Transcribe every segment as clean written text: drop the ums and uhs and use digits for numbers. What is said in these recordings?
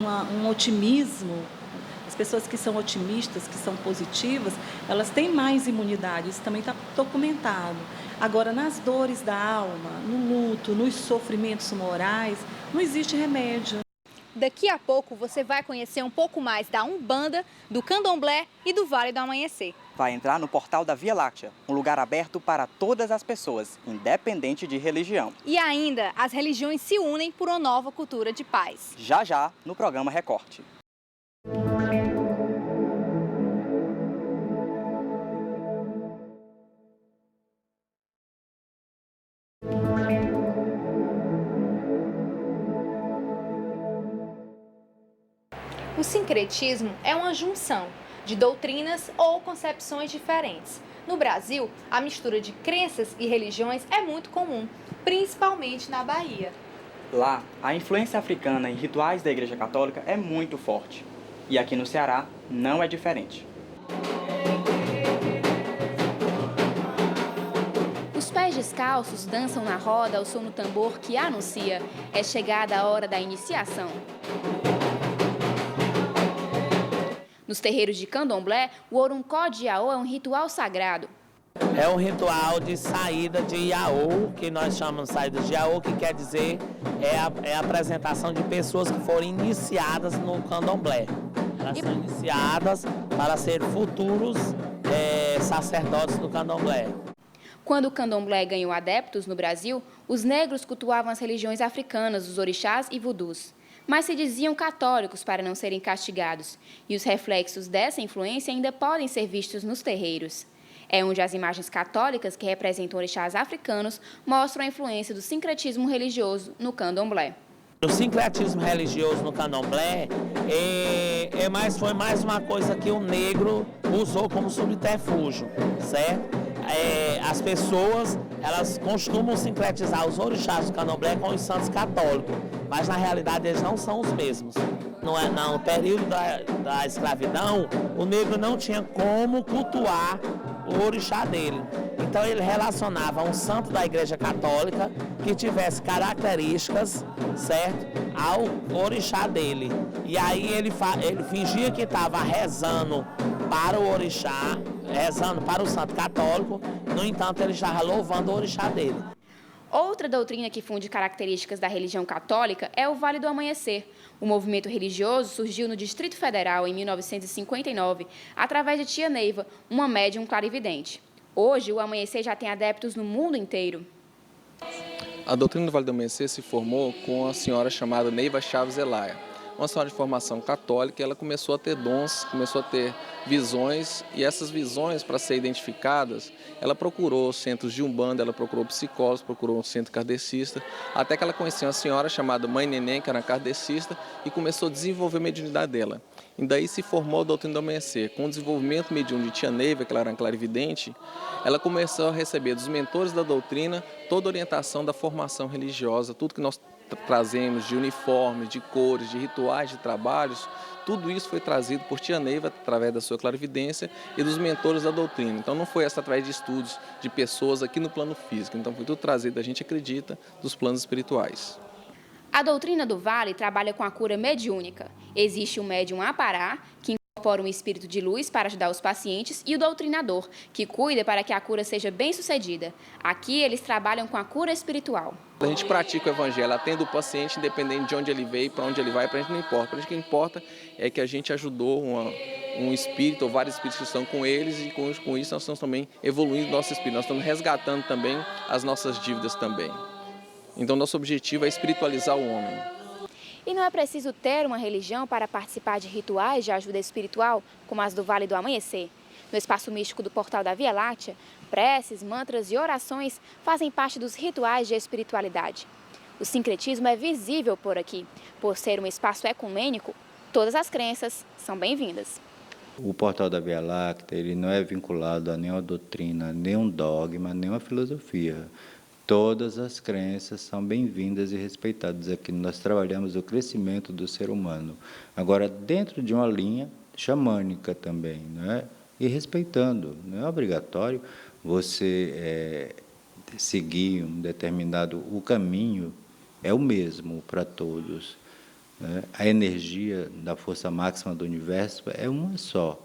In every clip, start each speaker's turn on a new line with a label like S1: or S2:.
S1: Um otimismo. As pessoas que são otimistas, que são positivas, elas têm mais imunidade, isso também está documentado. Agora, nas dores da alma, no luto, nos sofrimentos morais, não existe remédio.
S2: Daqui a pouco você vai conhecer um pouco mais da Umbanda, do Candomblé e do Vale do Amanhecer.
S3: Vai entrar no portal da Via Láctea, um lugar aberto para todas as pessoas, independente de religião.
S2: E ainda, as religiões se unem por uma nova cultura de paz.
S3: Já já, no programa Recorte.
S2: O sincretismo é uma junção de doutrinas ou concepções diferentes. No Brasil, a mistura de crenças e religiões é muito comum, principalmente na Bahia.
S3: Lá, a influência africana em rituais da Igreja Católica é muito forte. E aqui no Ceará, não é diferente.
S2: Os pés descalços dançam na roda ao som do tambor que anuncia é chegada a hora da iniciação. Nos terreiros de Candomblé, o Oruncó de Iaô é um ritual sagrado.
S4: É um ritual de saída de Iaô, que nós chamamos de saída de Iaô, que quer dizer a apresentação de pessoas que foram iniciadas no Candomblé. Elas são iniciadas para ser futuros sacerdotes do Candomblé.
S2: Quando o Candomblé ganhou adeptos no Brasil, os negros cultuavam as religiões africanas, os orixás e vudus. Mas se diziam católicos para não serem castigados, e os reflexos dessa influência ainda podem ser vistos nos terreiros. É onde as imagens católicas que representam orixás africanos mostram a influência do sincretismo religioso no Candomblé.
S4: O sincretismo religioso no Candomblé foi mais uma coisa que o negro usou como subterfúgio, certo? As pessoas, elas costumam sincretizar os orixás do Candomblé com os santos católicos, mas na realidade eles não são os mesmos. No período da escravidão, o negro não tinha como cultuar o orixá dele. Então ele relacionava um santo da Igreja Católica que tivesse características, certo, ao orixá dele. E aí ele fingia que estava rezando para o orixá, rezando para o santo católico, no entanto ele estava louvando o orixá dele.
S2: Outra doutrina que funde características da religião católica é o Vale do Amanhecer. O movimento religioso surgiu no Distrito Federal em 1959, através de Tia Neiva, uma médium clarividente. Hoje, o Amanhecer já tem adeptos no mundo inteiro.
S5: A doutrina do Vale do Amanhecer se formou com uma senhora chamada Neiva Chaves Elaia. Uma senhora de formação católica, ela começou a ter dons, começou a ter visões, e essas visões, para serem identificadas, ela procurou centros de Umbanda, ela procurou psicólogos, procurou um centro kardecista, até que ela conheceu uma senhora chamada Mãe Neném, que era kardecista, e começou a desenvolver a mediunidade dela. E daí se formou a doutrina do Amanhecer. Com o desenvolvimento mediúnico de Tia Neiva, que ela era uma clarividente, ela começou a receber dos mentores da doutrina toda a orientação da formação religiosa, tudo que nós trazemos de uniformes, de cores, de rituais, de trabalhos, tudo isso foi trazido por Tia Neiva através da sua clarividência e dos mentores da doutrina. Então não foi essa através de estudos de pessoas aqui no plano físico, então foi tudo trazido, a gente acredita, dos planos espirituais.
S2: A doutrina do Vale trabalha com a cura mediúnica. Existe o médium apará, que incorpora um espírito de luz para ajudar os pacientes, e o doutrinador, que cuida para que a cura seja bem-sucedida. Aqui eles trabalham com a cura espiritual.
S5: A gente pratica o evangelho, atende o paciente independente de onde ele veio, para onde ele vai, para a gente não importa. Para a gente o que importa é que a gente ajudou um espírito ou vários espíritos que estão com eles, e com isso nós estamos também evoluindo nosso espírito, nós estamos resgatando também as nossas dívidas também. Então nosso objetivo é espiritualizar o homem.
S2: E não é preciso ter uma religião para participar de rituais de ajuda espiritual, como as do Vale do Amanhecer. No espaço místico do Portal da Via Láctea, preces, mantras e orações fazem parte dos rituais de espiritualidade. O sincretismo é visível por aqui. Por ser um espaço ecumênico, todas as crenças são bem-vindas.
S6: O Portal da Via Láctea ele não é vinculado a nenhuma doutrina, nenhum dogma, nenhuma filosofia. Todas as crenças são bem-vindas e respeitadas. Aqui nós trabalhamos o crescimento do ser humano. Agora, dentro de uma linha xamânica também, né? E respeitando. Não é obrigatório você seguir um determinado... O caminho é o mesmo para todos. né? A energia da força máxima do universo é uma só.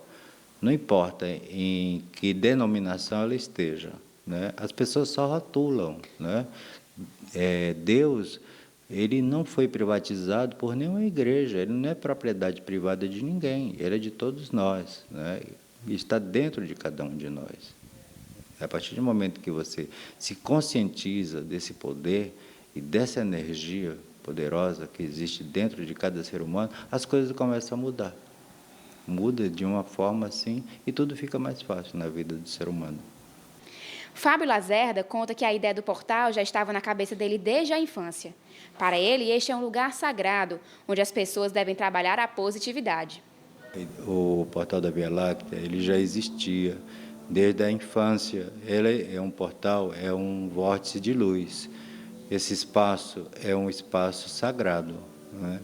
S6: Não importa em que denominação ela esteja, né? As pessoas só rotulam, né? Deus, ele não foi privatizado por nenhuma igreja, ele não é propriedade privada de ninguém, ele é de todos nós, né? E está dentro de cada um de nós. A partir do momento que você se conscientiza desse poder e dessa energia poderosa que existe dentro de cada ser humano, as coisas começam a mudar. Muda de uma forma assim e tudo fica mais fácil na vida do ser humano.
S2: Fábio Lacerda conta que a ideia do portal já estava na cabeça dele desde a infância. Para ele, este é um lugar sagrado, onde as pessoas devem trabalhar a positividade.
S6: O portal da Via Láctea, ele já existia desde a infância. Ele é um portal, é um vórtice de luz. Esse espaço é um espaço sagrado, né?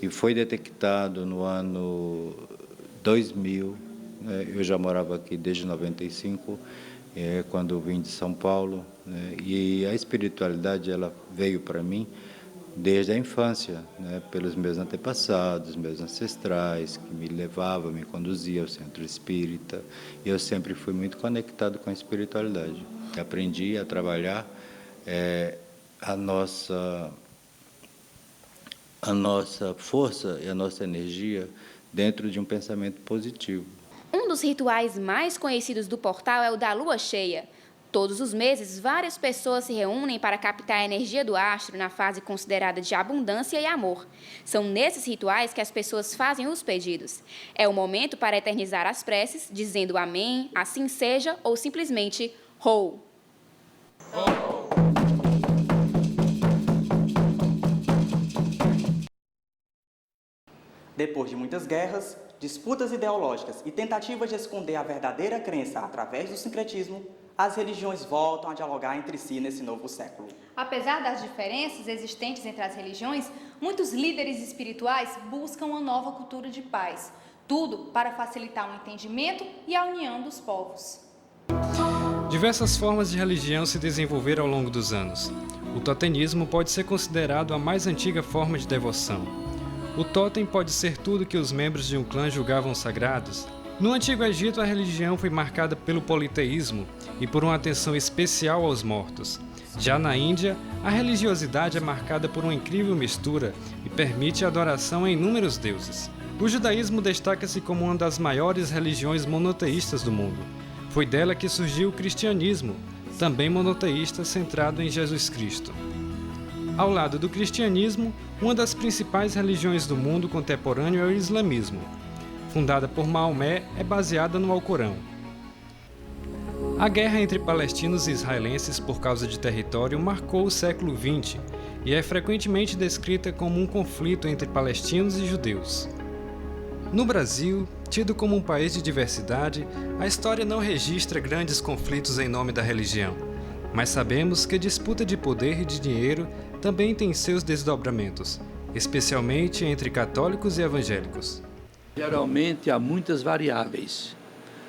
S6: E foi detectado no ano 2000, né? Eu já morava aqui desde 95, quando eu vim de São Paulo, né? E a espiritualidade ela veio para mim desde a infância, né? Pelos meus antepassados, meus ancestrais, que me levavam, me conduziam ao centro espírita. E eu sempre fui muito conectado com a espiritualidade. Aprendi a trabalhar a nossa força e a nossa energia dentro de um pensamento positivo.
S2: Um dos rituais mais conhecidos do portal é o da lua cheia. Todos os meses, várias pessoas se reúnem para captar a energia do astro na fase considerada de abundância e amor. São nesses rituais que as pessoas fazem os pedidos. É o momento para eternizar as preces, dizendo amém, assim seja, ou simplesmente Ho!
S3: Depois de muitas guerras, disputas ideológicas e tentativas de esconder a verdadeira crença através do sincretismo, as religiões voltam a dialogar entre si nesse novo século.
S7: Apesar das diferenças existentes entre as religiões, muitos líderes espirituais buscam uma nova cultura de paz. Tudo para facilitar o entendimento e a união dos povos.
S8: Diversas formas de religião se desenvolveram ao longo dos anos. O totemismo pode ser considerado a mais antiga forma de devoção. O totem pode ser tudo que os membros de um clã julgavam sagrados. No Antigo Egito, a religião foi marcada pelo politeísmo e por uma atenção especial aos mortos. Já na Índia, a religiosidade é marcada por uma incrível mistura e permite a adoração a inúmeros deuses. O judaísmo destaca-se como uma das maiores religiões monoteístas do mundo. Foi dela que surgiu o cristianismo, também monoteísta, centrado em Jesus Cristo. Ao lado do cristianismo, uma das principais religiões do mundo contemporâneo é o islamismo. Fundada por Maomé, é baseada no Alcorão. A guerra entre palestinos e israelenses por causa de território marcou o século XX e é frequentemente descrita como um conflito entre palestinos e judeus. No Brasil, tido como um país de diversidade, a história não registra grandes conflitos em nome da religião, mas sabemos que a disputa de poder e de dinheiro também tem seus desdobramentos, especialmente entre católicos e evangélicos.
S9: Geralmente há muitas variáveis.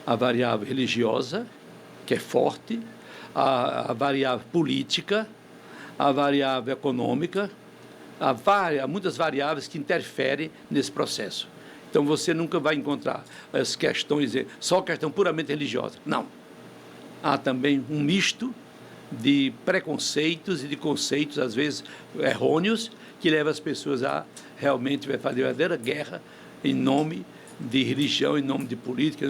S9: A variável religiosa, que é forte, a variável política, a variável econômica, há muitas variáveis que interferem nesse processo. Então você nunca vai encontrar as questões, só questão puramente religiosa. Não. Há também um misto de preconceitos e de conceitos, às vezes, errôneos, que levam as pessoas a realmente fazer verdadeira guerra em nome de religião, em nome de política,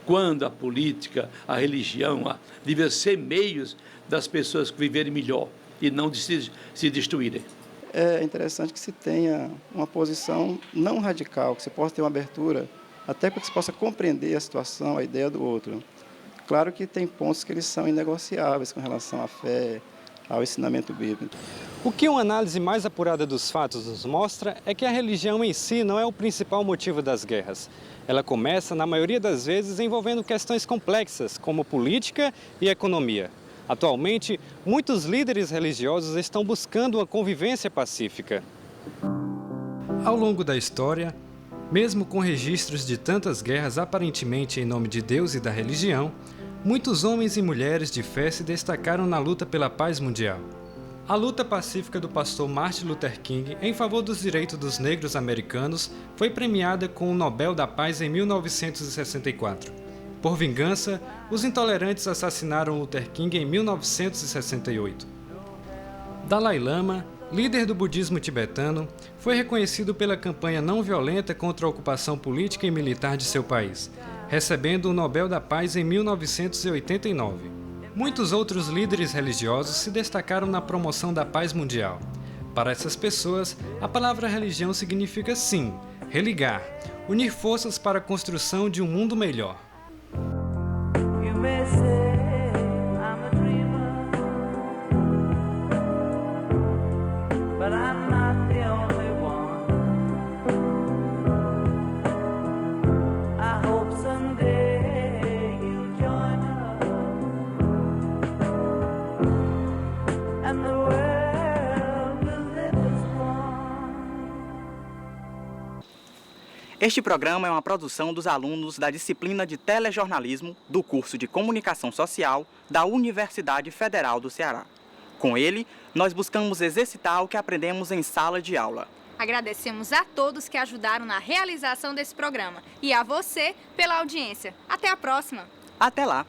S9: quando a política, a religião, devem ser meios das pessoas viverem melhor e não de se destruírem.
S10: É interessante que se tenha uma posição não radical, que se possa ter uma abertura, até para que se possa compreender a situação, a ideia do outro. Claro que tem pontos que eles são inegociáveis com relação à fé, ao ensinamento bíblico.
S8: O que uma análise mais apurada dos fatos nos mostra é que a religião em si não é o principal motivo das guerras. Ela começa, na maioria das vezes, envolvendo questões complexas, como política e economia. Atualmente, muitos líderes religiosos estão buscando uma convivência pacífica. Ao longo da história, mesmo com registros de tantas guerras aparentemente em nome de Deus e da religião, muitos homens e mulheres de fé se destacaram na luta pela paz mundial. A luta pacífica do pastor Martin Luther King em favor dos direitos dos negros americanos foi premiada com o Nobel da Paz em 1964. Por vingança, os intolerantes assassinaram Luther King em 1968. Dalai Lama, líder do budismo tibetano, foi reconhecido pela campanha não violenta contra a ocupação política e militar de seu país, recebendo o Nobel da Paz em 1989. Muitos outros líderes religiosos se destacaram na promoção da paz mundial. Para essas pessoas, a palavra religião significa sim, religar, unir forças para a construção de um mundo melhor.
S3: Este programa é uma produção dos alunos da disciplina de telejornalismo do curso de Comunicação Social da Universidade Federal do Ceará. Com ele, nós buscamos exercitar o que aprendemos em sala de aula.
S7: Agradecemos a todos que ajudaram na realização desse programa e a você pela audiência. Até a próxima!
S3: Até lá!